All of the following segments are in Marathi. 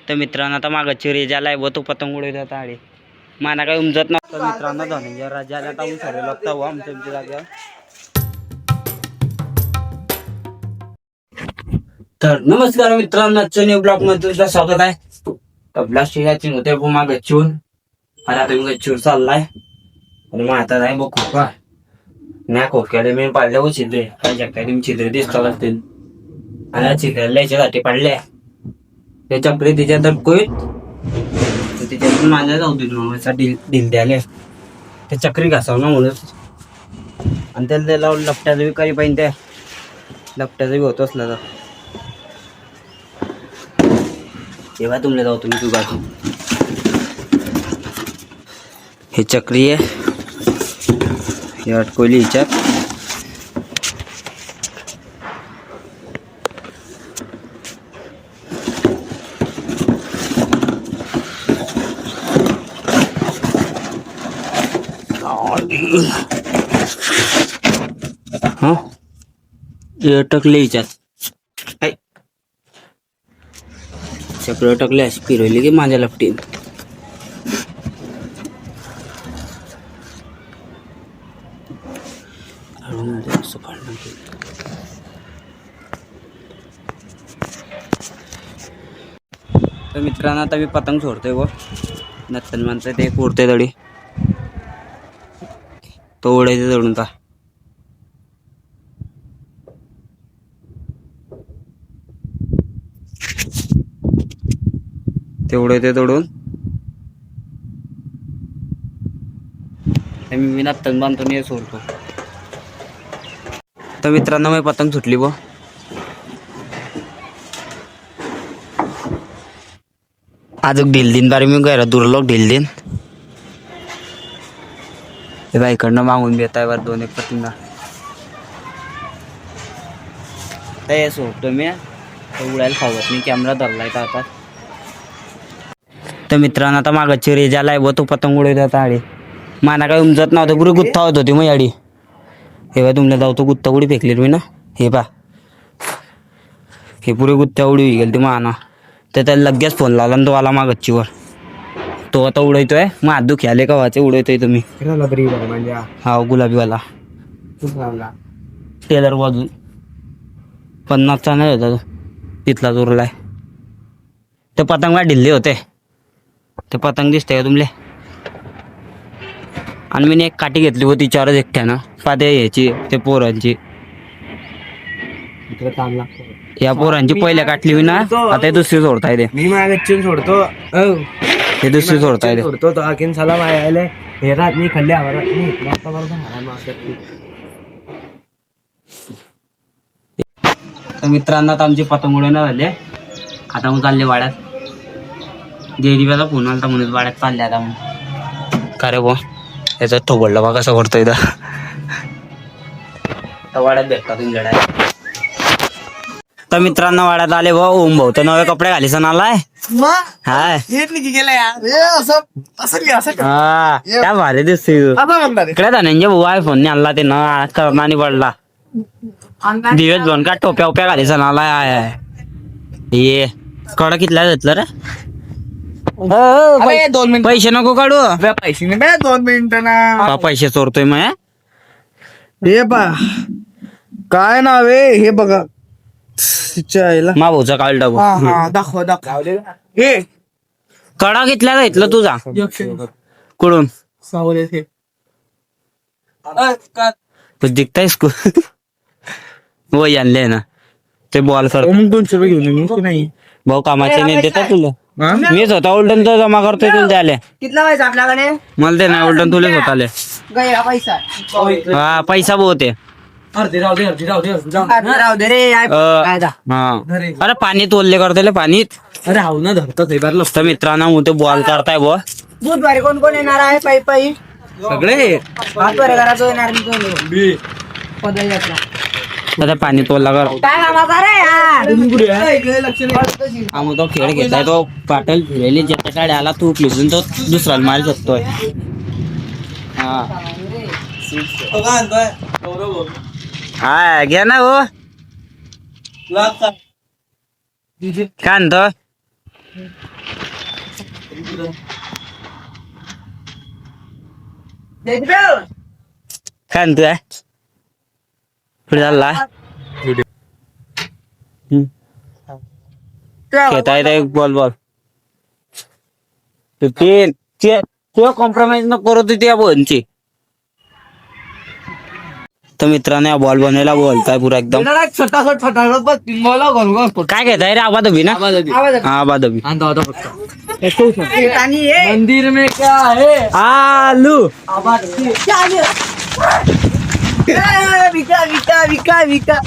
तर मित्रांनो आता मागं चिरी ज्याला आहे तो पतंग उडवत होता आडी माना काही उमजत नव्हतं मित्रांनो धनंजय राजाला टाकून सर्व लागता हो आमच्या जागेवर. तर नमस्कार मित्रांनो, न्यू ब्लॉग मध्ये तुमचं स्वागत आहे. तर ब्लास्ट याची होते माग गच्चून आणि आता मी गच्चूर चाललाय आणि मग आता नाही बघ खूप नाही खोक्याला मी पाडल्या हो छिद्रे जगताय छिद्रे दिसतात असतील आणि छिद्रेला याच्यासाठी पाडल्या ते चपरी तिच्या दबकोईत तिच्यातून माझ्या जाऊ दिल ढिल द्याले ते चक्री घासाव ना म्हणून आणि त्याला लपट्याचं बी काही पाहिजे त्या लपट्याचं बी होत असलं तर तेव्हा तुमले जाऊ तुम्ही तू बाजू हे चक्री आहे हे अटकोली हिच्यात हा हे अटकले हिच्यात चक्र अटकले अशी फिरवली की माझ्या लपटी तर मित्रांनो आता मी पतंग सोडतोय व नत्तन म्हणतोय ते उडते तडी तो उडायचं जडून का तेवढे ते तोडून मी नत्तन बांधतो आणि सोडतो. तर मित्रांनो मी पतंग सुटली व अजून ढील दिन बारे मी गैरा दुर्लोक ढील दिन हे बाईकडनं मागून बेताय वर 2-1 पतंगा ते सोडतो मी उडायला खावत नाही कॅमेरा धरलाय तर आता. तर मित्रांनो आता मागं चिरी ज्याला आहे तो पतंग उडवत होता आडी माना काही उमजत नव्हतं पुरी गुत्ता होत होती मग आडी हे बा तुमला जाऊ तो गुत्ता उडी फेकली मी ना हे पा हे पुरी गुत्त्या उडी गेली ती माना तर त्याला लगेच फोन लावला आणि तो आला मा गच्चीवर तो आता उडवतोय मग हात दुखी आले का वाचे उडवतोय तुम्ही हा गुलाबीवाला टेलर बाजू 50चा नाही होता तो तिथला उरलाय ते पतंग ढिल्ले होते ते पतंग दिसतंय का तुमले आणि मी एक काठी घेतली होती तिच्यावरच एकट्यानं पाते याची ते पोरांची या पोरांची पहिल्या काटली मी ना आता दुसरी सोडताय ते मी माझ्या सोडतो हे दुसरी सोडताय ते सोडतो तो आखीन साला मायाले हे रात मी खल्ले आवारात तर मित्रांनो आता आमची पतंग उडवणं झाले आता मग चालले वाड्यात देवीला फोन आला म्हणून वाड्यात चालले आता मग का रे बो याचा ठोबळला बा कसा करतोय तर वाड्यात भेटता तुम्ही लढाय. तर मित्रांनो वाड्यात आले भाऊ ओम भाऊ तर नवे कपडे घाली सण आलाय हाय हा क्या भारी दिसतोय इकडे धनंजय भाऊ आयफोन ने आणला ते ना करणाने पडला दिवस दोन का टोप्या ओप्या घाली सण आलाय ये कडा कितला घेतलं रे 2 मिनिट पैसे नको काढू पैसे नाही 2 मिनिटं ना पैसे चोरतोय मग हे पा काय नाव आहे हे बघा मा भाऊचा काढ दाखव हे कडा घेतला घेतलं तुझा कुठून सावले तू दिखतायस को वय आणले ना ते बॉल कर 200 रुपये घेऊन नाही भाऊ कामाचे नाही देतात तुला मीच होता उलटन तो जमा करतोय तुला द्याले कितला पैसा आपल्याकडे मला ते नाही उलटन तुलेच होता गया पैसा हा पैसा बहुत आहे राहू दे रे अरे पाणी तोलले करते पाणीत अरे हाव ना धरतात तर मित्रांनो मग ते बॉल करताय बुवा बुधवारी कोण कोण येणार आहे पायी पायी सगळे घराचं येणार आता पाणी तोलला कर काय कामाचा रे आम्ही तो खेळ घेतलाय तो पाटल फिरेली ज्याच्या काढे आला तू उचलून तो दुसऱ्याला मारू शकतोय हा हा घ्या ना हो काय म्हणतो काय म्हणतोय पुढे चालला खेळता येत बॉल बॉल ते कॉम्प्रोमाइज न करत होती या बॉलची तर मित्रांनो या बॉल बनवायला बोलताय पुरा एकदम काय घेताय रे आबाधबी ना आबाधबी मंदिर में क्या है आलू विका विका विका विका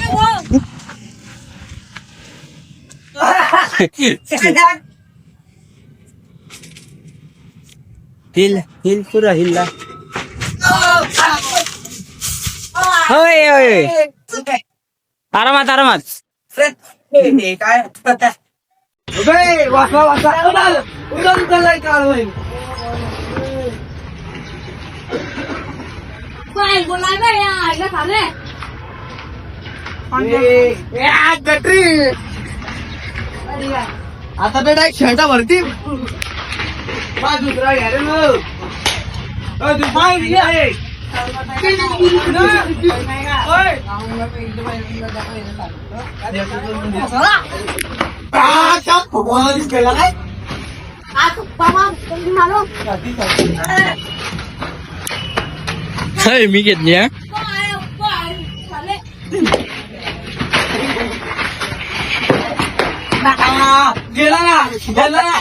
हिल हिल पुरा हिलला होय होय आरामात आरामात काय वाचा वाचा उडन चाललाय कारवाई गटरी आता ते डायरेक्ट शर्टा भरती दुसरा घ्या रे मी घेतली गेला ना गेला ना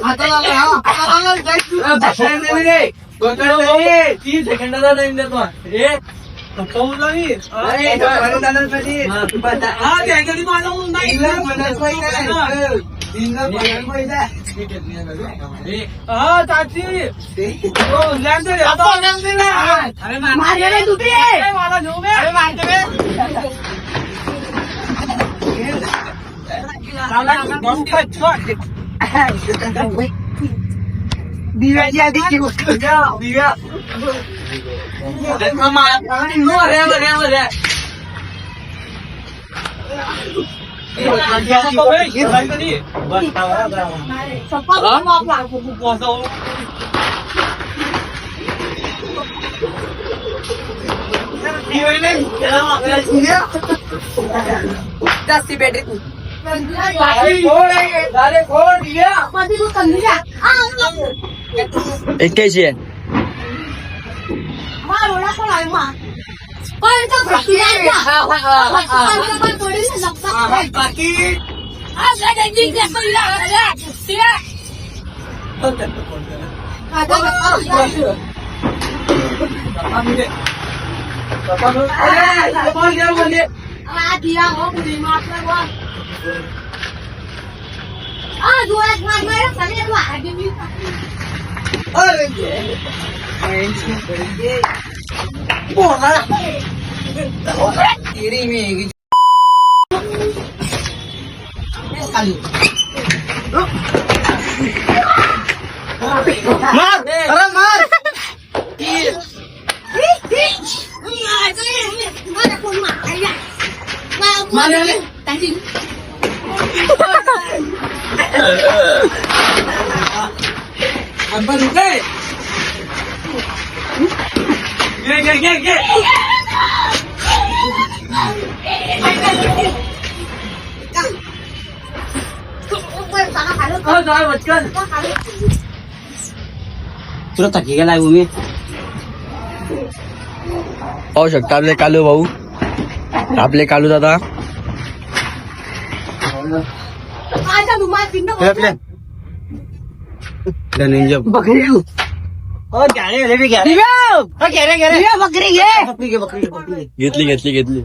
आता 3 सेकंदाचा टाइम देतो दिव्याची आधीची गोष्ट दिव्या जास्ती बॅटरी एक्क्याऐंशी आहे तुला थकी गेलाय भूमी पाहू शकता आपले कालू भाऊ आपले कालू दादा घेतली घेतली घेतली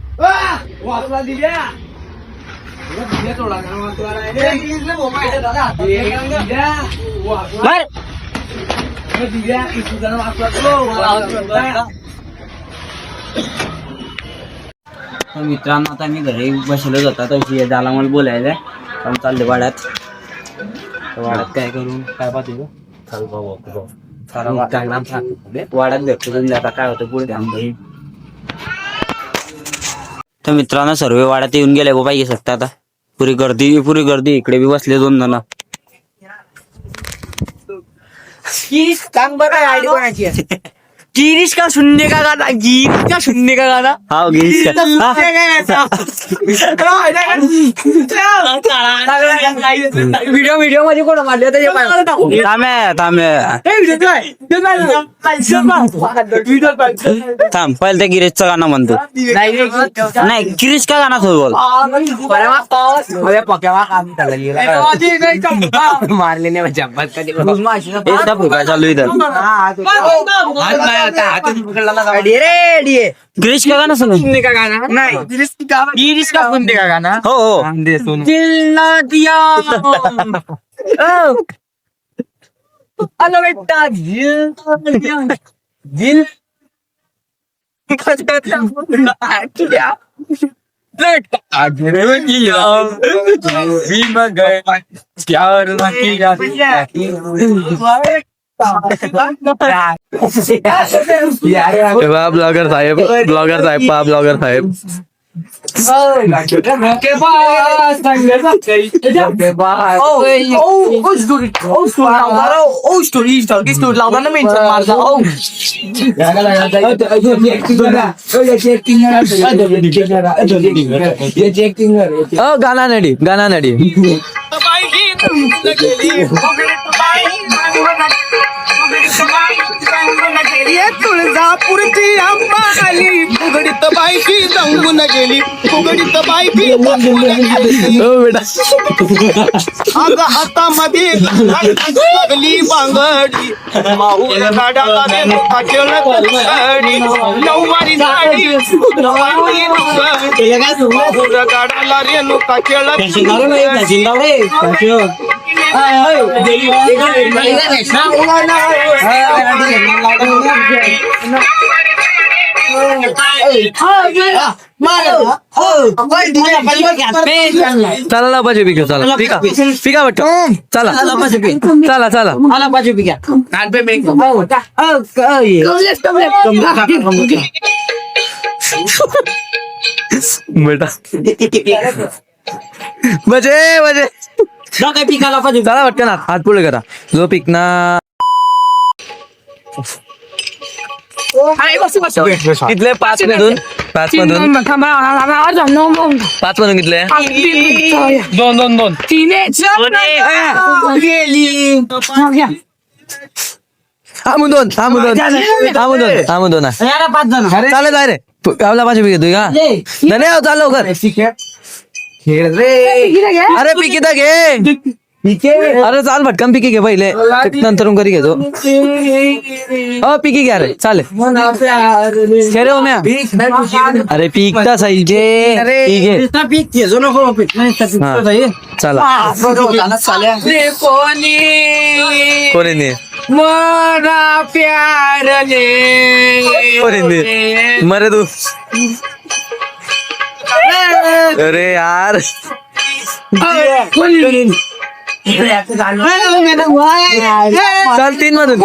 मित्रांनो आता मी घरी बसलोच होता तर झाला मला बोलायला काम चालले वाड्यात काय करू काय पाहतो वाड्यात भेटतो आता काय होतं पुढे तर मित्रांनो सर्वे वाड्यात येऊन गेले बाबा ये शकता आता पुरी गर्दी इकडे बी बसले 2 जण सांग बरं काय आयडी कोणाची आहे? गिरीश का शून्य का गाना गिरीश का शून्य का गाना हा गिरीश व्हिडिओ मध्ये कोण मारले थांब पहिले ते गिरीशचं गाणं म्हणतो नाही गिरीश का गाणं बोल मारले नाही म्हणजे अब्बास कधी चालू इथं गिरीश का गाणं सांग का गाना नाही गिरीश का शून्य का गाना हो हो दिल ना दिया हेलो बेटा दिल ब्लॉगर साहेब ब्लॉगर साहेब गाना नडी तुळजापूरची आंबा आली फुगडीत बायकी जंगून गेली फुगडीत बायकी बेटा अग हातामध्ये लागली बांगडी माहूर गाड्याला नऊवारी साडी माहूर गाड्याला रेणुका चला लपाचे पिक चला पिका वाटत चला चला चला बेटा बजे चला वाटतं ना हात पुढे करा जो पिक ना कितले 5 मधून 5 मधून कितले 2 थांबून दोन चालेल जाय रे आपला पाचशे पिक घेतोय का नाही चाल लवकर खेळ रे अरे पिकी तर घे अरे चाल भटकन पिकी घे पहिले नंतर कधी घेतो पिकी घ्या रे चालेल रे ओम्या अरे पीक तर साईजे चला कोणी नाही मोरा प्यार कोणी नाही मरे तू अरे यार चल 3 मधून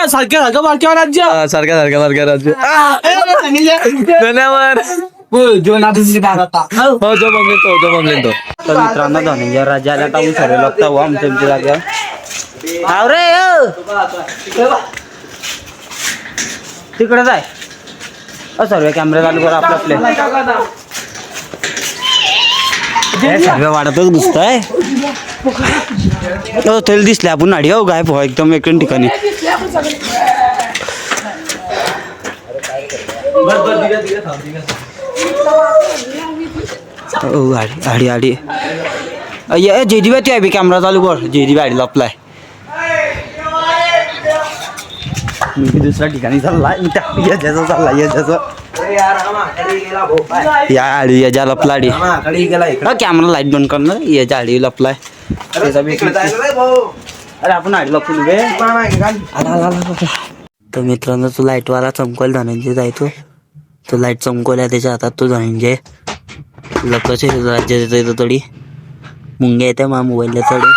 सारख्या राज्य धन्यवाद तर मित्रांनो धनंजय राजाला टाकून सर्व लागता हो आमच्या जागेवर तिकडे जाय सर्व कॅमेरा चालू करा आपल्या सर्व वाढतच घुसताय तेल दिसले आपण नाडी हो गायब हो एकदम एक ठिकाणी आडी आडी जेडी बाई आहे कॅमेरा चालू कर जेडी बाई लपलाय मी दुसऱ्या ठिकाणी चाललाय या आडी याच्या लपलाडी कॅमेरा लाईट बंद करणं याच्या आडी लपलाय अरे आपण आडी लपून तर मित्रांनो तो लाईटवाला चमकवायला धनंजय जायतो तो लाईट चमकवल्या त्याच्या हातात तो धनंजय लपचे राज्य देतो येतो तडी मुंग्या येत्या मा मोबाईलला तडी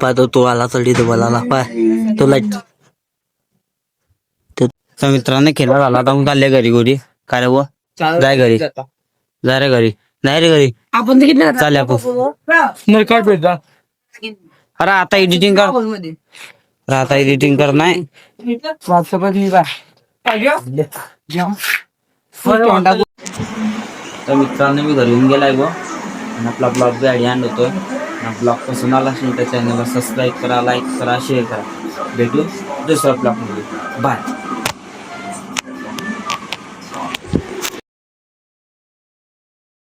पाहतो तो आला चढी तो बोलायला पाय तो लाईट तर मित्रांनो खेळा झाला आता मग चालले घरी घरी काय रे बुवा? जाय घरी जाय रे घरी नाही रे घरी आपण किती चालले आपण अरे आता एडिटिंग कर अरे आता एडिटिंग कर नाही तर मित्रांनो मी घरी येऊन गेलाय गो आणि आपला ब्लॉग बी आधी आणतोय ब्लॉग पासून आला असेल तर चॅनलला सबस्क्राईब करा लाईक करा शेअर करा भेटू दुसऱ्या ब्लॉग मध्ये बाय